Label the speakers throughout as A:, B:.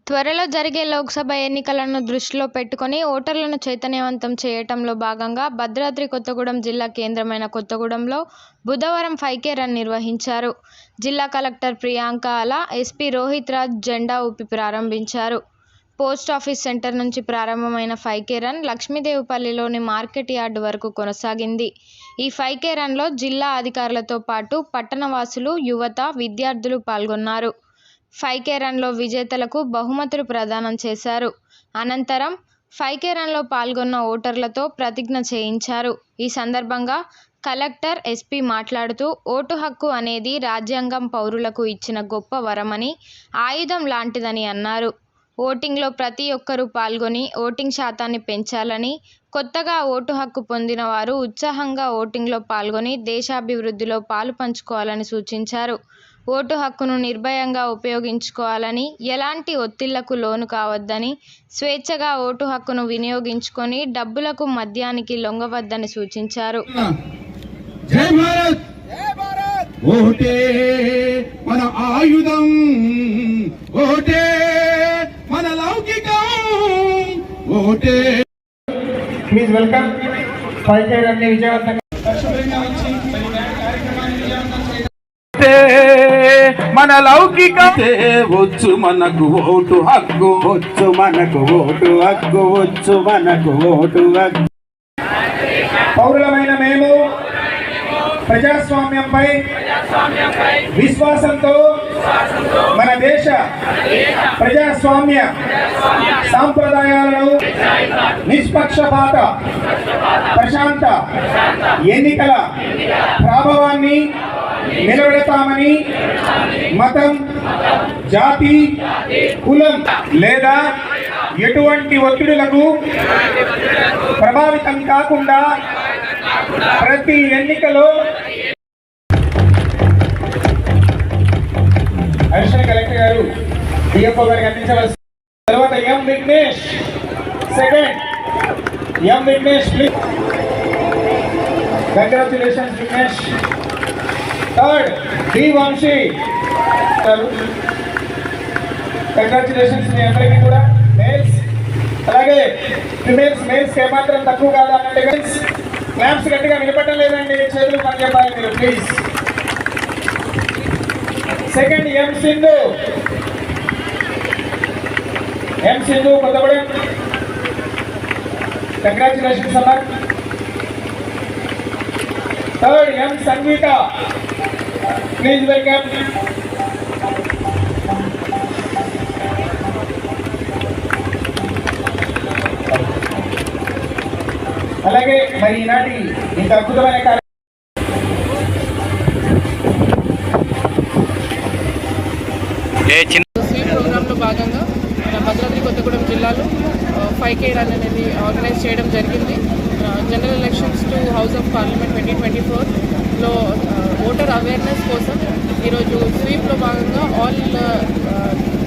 A: త్వరలో జరిగే లోక్సభ ఎన్నికలను దృష్టిలో పెట్టుకుని ఓటర్లను చైతన్యవంతం చేయటంలో భాగంగా భద్రాద్రి కొత్తగూడెం జిల్లా కేంద్రమైన కొత్తగూడెంలో బుధవారం 5K రన్ నిర్వహించారు. జిల్లా కలెక్టర్ ప్రియాంక ఆలా, ఎస్పీ రోహిత్ రాజ్ జెండా ఊపి ప్రారంభించారు. పోస్టాఫీస్ సెంటర్ నుంచి ప్రారంభమైన 5K రన్ లక్ష్మీదేవిపల్లిలోని మార్కెట్ యార్డు వరకు కొనసాగింది. ఈ 5K రన్లో జిల్లా అధికారులతో పాటు పట్టణవాసులు, యువత, విద్యార్థులు పాల్గొన్నారు. 5K రన్లో విజేతలకు బహుమతులు ప్రదానం చేశారు. అనంతరం 5K రన్లో పాల్గొన్న ఓటర్లతో ప్రతిజ్ఞ చేయించారు. ఈ సందర్భంగా కలెక్టర్, ఎస్పీ మాట్లాడుతూ ఓటు హక్కు అనేది రాజ్యాంగం పౌరులకు ఇచ్చిన గొప్ప వరమని, ఆయుధం లాంటిదని అన్నారు. ఓటింగ్లో ప్రతి ఒక్కరూ పాల్గొని ఓటింగ్ శాతాన్ని పెంచాలని, కొత్తగా ఓటు హక్కు పొందిన వారు ఉత్సాహంగా ఓటింగ్లో పాల్గొని దేశాభివృద్ధిలో పాలు పంచుకోవాలని సూచించారు. ఓటు హక్కును నిర్భయంగా ఉపయోగించుకోవాలని, ఎలాంటి ఒత్తిళ్లకు లోను కావద్దని, స్వేచ్ఛగా ఓటు హక్కును వినియోగించుకొని డబ్బులకు, మద్యానికి లొంగవద్దని సూచించారు.
B: జై భారత్, ఓటే మన ఆయుధం, ఓటే మన లౌకికం, ఓటే.
C: ప్లీజ్ వెల్కమ్ 5K రన్ విజయవంతంగా
B: మన లౌకికం వచ్చు మనకు ఓటు హక్కు, వచ్చు మనకు ఓటు హక్కు, వచ్చు మనకు ఓటు హక్కు.
C: పౌరులమైన మేము ప్రజాస్వామ్యంపై విశ్వాసంతో మన దేశ ప్రజాస్వామ్య సాంప్రదాయాలను నిష్పక్షపాత ప్రశాంత ఎన్నికల ప్రభావాన్ని నిలబెడతామని మతం, జాతి, కులం లేదా ఎటువంటి ఒత్తిడులకు ప్రభావితం కాకుండా ప్రతి ఎన్నికలో అడిషనల్ కలెక్టర్ గారు డిఎఫ్ఓ గారికి అందించవలసి. తర్వాత M Vignesh, second M Vignesh please. Congratulations Vignesh. Third D Vamsi garu. Congratulations మీ అందరికీ కూడా. మేల్స్ అలాగే ఫిమేల్స్, మేల్స్ ఏమాత్రం తక్కువ కాదు అన్నట్టుగా క్లాప్స్ గట్టిగా వినపడడం లేదండి, చేతులు పని చెప్పాలి మీరు please. Second M Sindhu, M Sindhu Kothagudem. Congratulations అమ్మా. Third M Sangeetha please welcome. అలాగే మరి ఈనాటి ఇంత అద్భుతమైన
D: స్వీప్ ప్రోగ్రాంలో భాగంగా మన భద్రాద్రి కొత్తగూడెం జిల్లాలో 5K రన్ అనేది ఆర్గనైజ్ చేయడం జరిగింది. General elections to house of parliament 2024లో ఓటర్ అవేర్నెస్ కోసం ఈరోజు స్వీప్లో భాగంగా ఆల్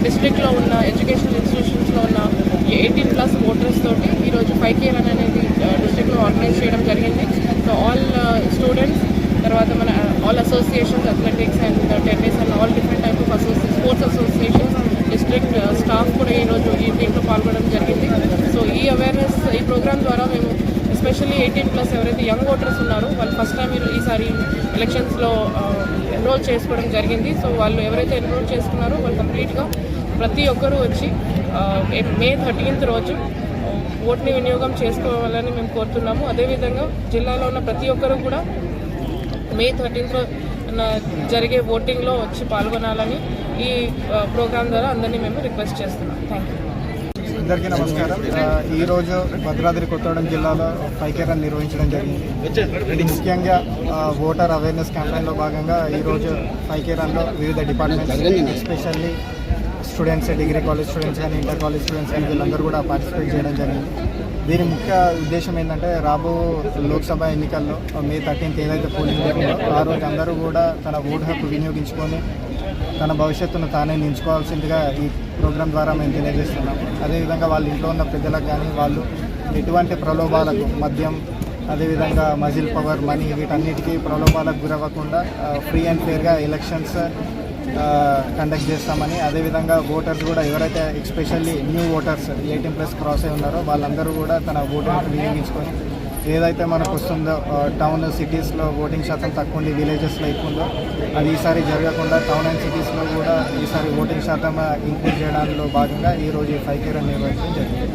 D: డిస్ట్రిక్ట్లో ఉన్న ఎడ్యుకేషనల్ ఇన్స్టిట్యూషన్స్లో ఉన్న 18+ ఓటర్స్ తోటి ఈరోజు 5K రన్ అనేది డిస్ట్రిక్ట్లో ఆర్గనైజ్ చేయడం జరిగింది. సో ఆల్ స్టూడెంట్స్, తర్వాత మన all associations, athletics and tennis and all different type of sports associations, district staff కూడా ఈరోజు ఈ దీంట్లో పాల్గొనడం జరిగింది. సో ఈ అవేర్నెస్, ఈ ప్రోగ్రామ్ ద్వారా మేము ఎస్పెషల్లీ 18+ ఎవరైతే యంగ్ ఓటర్స్ ఉన్నారో వాళ్ళు ఫస్ట్ టైం ఈసారి ఎలక్షన్స్లో ఎన్రోల్ చేసుకోవడం జరిగింది. సో వాళ్ళు ఎవరైతే ఎన్రోల్ చేసుకున్నారో వాళ్ళు కంప్లీట్గా ప్రతి ఒక్కరూ వచ్చి మే 13th రోజు ఓట్ని వినియోగం చేసుకోవాలని మేము కోరుతున్నాము. అదేవిధంగా జిల్లాలో ఉన్న ప్రతి ఒక్కరూ కూడా మే 13th జరిగే ఓటింగ్లో వచ్చి పాల్గొనాలని ఈ ప్రోగ్రాం ద్వారా అందరినీ మేము రిక్వెస్ట్ చేస్తున్నాం. Thank you.
E: అందరికీ నమస్కారం. ఈరోజు భద్రాద్రి కొత్తగూడెం జిల్లాలో 5K రన్ నిర్వహించడం జరిగింది. ముఖ్యంగా ఓటర్ అవేర్నెస్ క్యాంపెయిన్లో భాగంగా ఈరోజు 5K రన్లో వివిధ departments, especially students, degree college students కానీ, ఇంటర్ కాలేజ్ స్టూడెంట్స్ కానీ వీళ్ళందరూ కూడా పార్టిసిపేట్ చేయడం జరిగింది. దీని ముఖ్య ఉద్దేశం ఏంటంటే రాబో లోక్సభ ఎన్నికల్లో మే 13th ఏదైతే పోలింగ్ జరిగిందో ఆ రోజు అందరూ కూడా తన ఓటు హక్కు వినియోగించుకొని తన భవిష్యత్తును తానే నించుకోవాల్సిందిగా ఈ ప్రోగ్రాం ద్వారా మేము తెలియజేస్తున్నాం. అదేవిధంగా వాళ్ళ ఇంట్లో ఉన్న పెద్దలకు కానీ వాళ్ళు ఎటువంటి ప్రలోభాలకు, మద్యం, అదేవిధంగా మజిల్ పవర్, మనీ వీటన్నిటికీ ప్రలోభాలకు గురవ్వకుండా ఫ్రీ అండ్ ఫేర్గా ఎలక్షన్స్ కండక్ట్ చేస్తామని, అదేవిధంగా ఓటర్స్ కూడా ఎవరైతే ఎస్పెషల్లీ న్యూ ఓటర్స్ 18+ క్రాస్ అయి ఉన్నారో వాళ్ళందరూ కూడా తన ఓటును వినియోగించుకొని ఏదైతే మనకు వస్తుందో టౌన్ సిటీస్లో ఓటింగ్ శాతం తక్కువ ఉంది, విలేజెస్లో ఎక్కువ ఉందో అది ఈసారి జరగకుండా టౌన్ అండ్ సిటీస్లో కూడా ఈసారి ఓటింగ్ శాతం ఇంక్రీజ్ చేయడంలో భాగంగా ఈరోజు 5K రన్ నిర్వహించడం జరిగింది.